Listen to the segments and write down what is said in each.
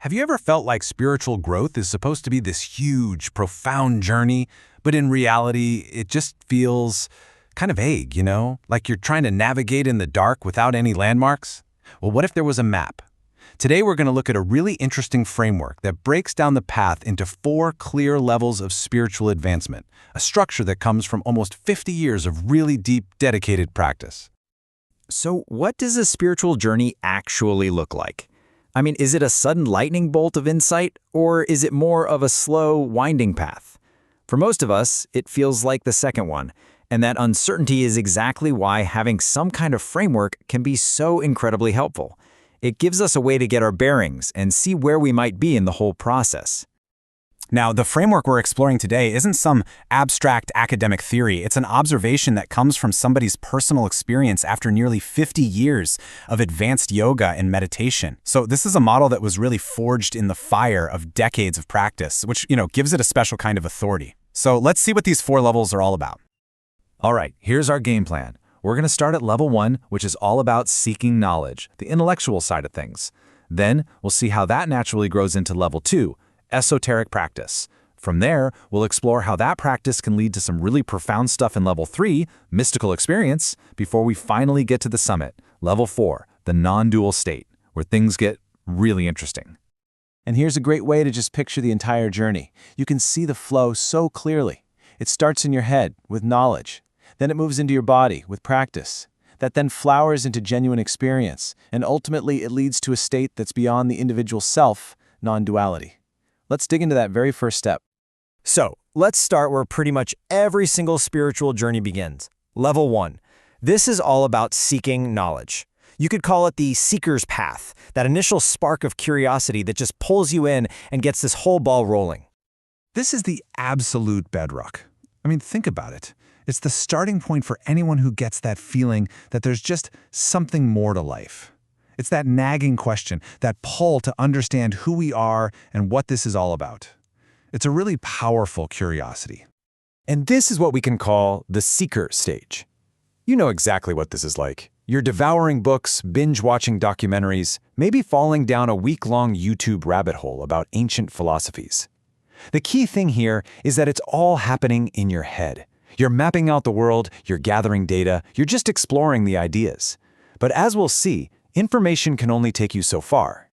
Have you ever felt like spiritual growth is supposed to be this huge, profound journey, but in reality, it just feels kind of vague, like you're trying to navigate in the dark without any landmarks? Well, what if there was a map? Today, we're going to look at a really interesting framework that breaks down the path into 4 clear levels of spiritual advancement, a structure that comes from almost 50 years of really deep, dedicated practice. So what does a spiritual journey actually look like? I mean, is it a sudden lightning bolt of insight, or is it more of a slow, winding path? For most of us, it feels like the second one, and that uncertainty is exactly why having some kind of framework can be so incredibly helpful. It gives us a way to get our bearings and see where we might be in the whole process. Now, the framework we're exploring today isn't some abstract academic theory. It's an observation that comes from somebody's personal experience after nearly 50 years of advanced yoga and meditation. So this is a model that was really forged in the fire of decades of practice, which, gives it a special kind of authority. So let's see what these 4 levels are all about. All right, here's our game plan. We're going to start at level 1, which is all about seeking knowledge, the intellectual side of things. Then we'll see how that naturally grows into level 2, esoteric practice. From there, we'll explore how that practice can lead to some really profound stuff in level 3, mystical experience, before we finally get to the summit, level 4, the non-dual state, where things get really interesting. And here's a great way to just picture the entire journey. You can see the flow so clearly. It starts in your head with knowledge. Then it moves into your body with practice. That then flowers into genuine experience. And ultimately, it leads to a state that's beyond the individual self, non-duality. Let's dig into that very first step. So, let's start where pretty much every single spiritual journey begins. Level 1. This is all about seeking knowledge. You could call it the seeker's path, that initial spark of curiosity that just pulls you in and gets this whole ball rolling. This is the absolute bedrock. Think about it. It's the starting point for anyone who gets that feeling that there's just something more to life. It's that nagging question, that pull to understand who we are and what this is all about. It's a really powerful curiosity. And this is what we can call the seeker stage. You know exactly what this is like. You're devouring books, binge-watching documentaries, maybe falling down a week-long YouTube rabbit hole about ancient philosophies. The key thing here is that it's all happening in your head. You're mapping out the world, you're gathering data, you're just exploring the ideas. But as we'll see, information can only take you so far.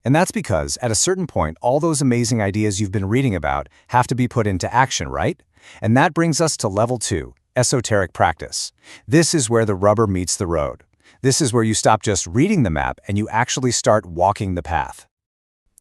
And that's because, at a certain point, all those amazing ideas you've been reading about have to be put into action, right? And that brings us to level 2, esoteric practice. This is where the rubber meets the road. This is where you stop just reading the map and you actually start walking the path.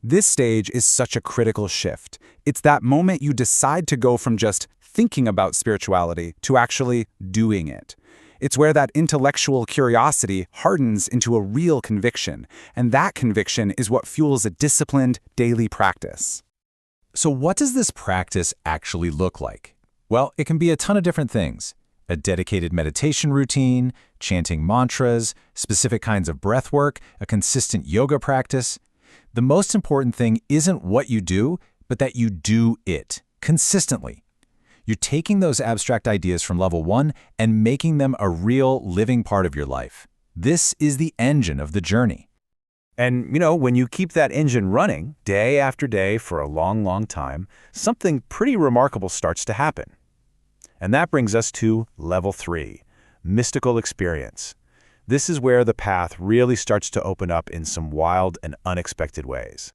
This stage is such a critical shift. It's that moment you decide to go from just thinking about spirituality to actually doing it. It's where that intellectual curiosity hardens into a real conviction, and that conviction is what fuels a disciplined, daily practice. So what does this practice actually look like? Well, it can be a ton of different things. A dedicated meditation routine, chanting mantras, specific kinds of breath work, a consistent yoga practice. The most important thing isn't what you do, but that you do it consistently. You're taking those abstract ideas from level 1 and making them a real, living part of your life. This is the engine of the journey. And, when you keep that engine running day after day for a long, long time, something pretty remarkable starts to happen. And that brings us to level 3, mystical experience. This is where the path really starts to open up in some wild and unexpected ways.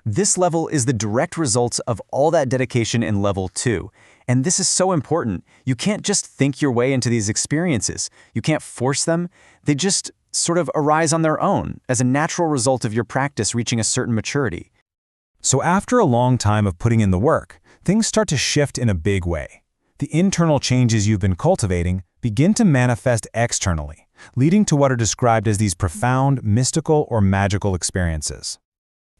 This level is the direct result of all that dedication in level 2. And this is so important. You can't just think your way into these experiences. You can't force them. They just sort of arise on their own as a natural result of your practice reaching a certain maturity. So after a long time of putting in the work, things start to shift in a big way. The internal changes you've been cultivating begin to manifest externally, leading to what are described as these profound, mystical, or magical experiences.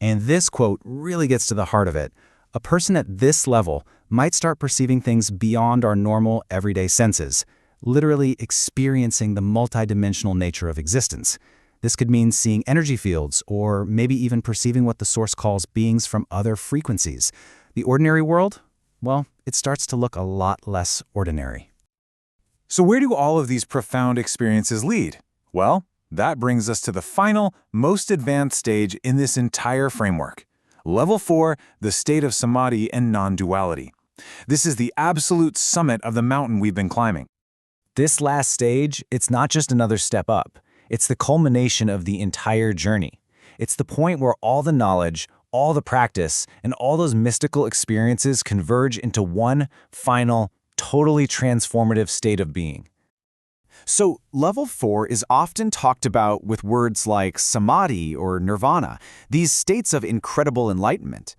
And this quote really gets to the heart of it. A person at this level might start perceiving things beyond our normal, everyday senses, literally experiencing the multidimensional nature of existence. This could mean seeing energy fields, or maybe even perceiving what the Source calls beings from other frequencies. The ordinary world? Well, it starts to look a lot less ordinary. So where do all of these profound experiences lead? Well, that brings us to the final, most advanced stage in this entire framework, Level 4, the state of samadhi and non-duality. This is the absolute summit of the mountain we've been climbing. This last stage, it's not just another step up. It's the culmination of the entire journey. It's the point where all the knowledge, all the practice, and all those mystical experiences converge into one final, totally transformative state of being. So, level 4 is often talked about with words like samadhi or nirvana, these states of incredible enlightenment.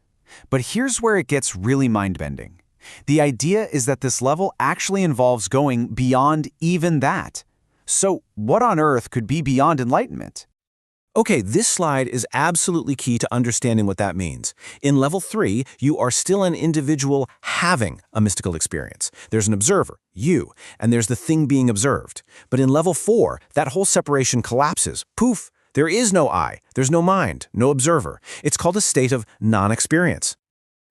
But here's where it gets really mind-bending. The idea is that this level actually involves going beyond even that. So, what on earth could be beyond enlightenment? Okay, this slide is absolutely key to understanding what that means. In level 3, you are still an individual having a mystical experience. There's an observer, you, and there's the thing being observed. But in level 4, that whole separation collapses. Poof! There is no I, there's no mind, no observer. It's called a state of non-experience.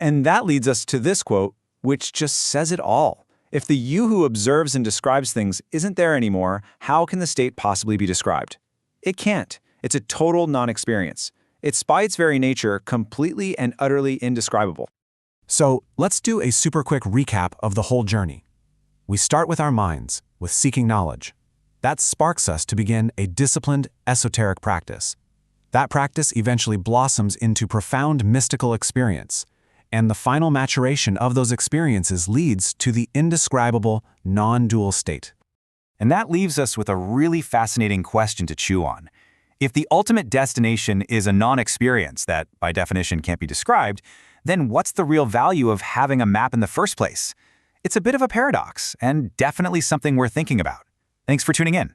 And that leads us to this quote, which just says it all. If the you who observes and describes things isn't there anymore, how can the state possibly be described? It can't. It's a total non-experience. It's by its very nature completely and utterly indescribable. So let's do a super quick recap of the whole journey. We start with our minds, with seeking knowledge. That sparks us to begin a disciplined, esoteric practice. That practice eventually blossoms into profound mystical experience, and the final maturation of those experiences leads to the indescribable, non-dual state. And that leaves us with a really fascinating question to chew on. If the ultimate destination is a non-experience that, by definition, can't be described, then what's the real value of having a map in the first place? It's a bit of a paradox, and definitely something we're thinking about. Thanks for tuning in.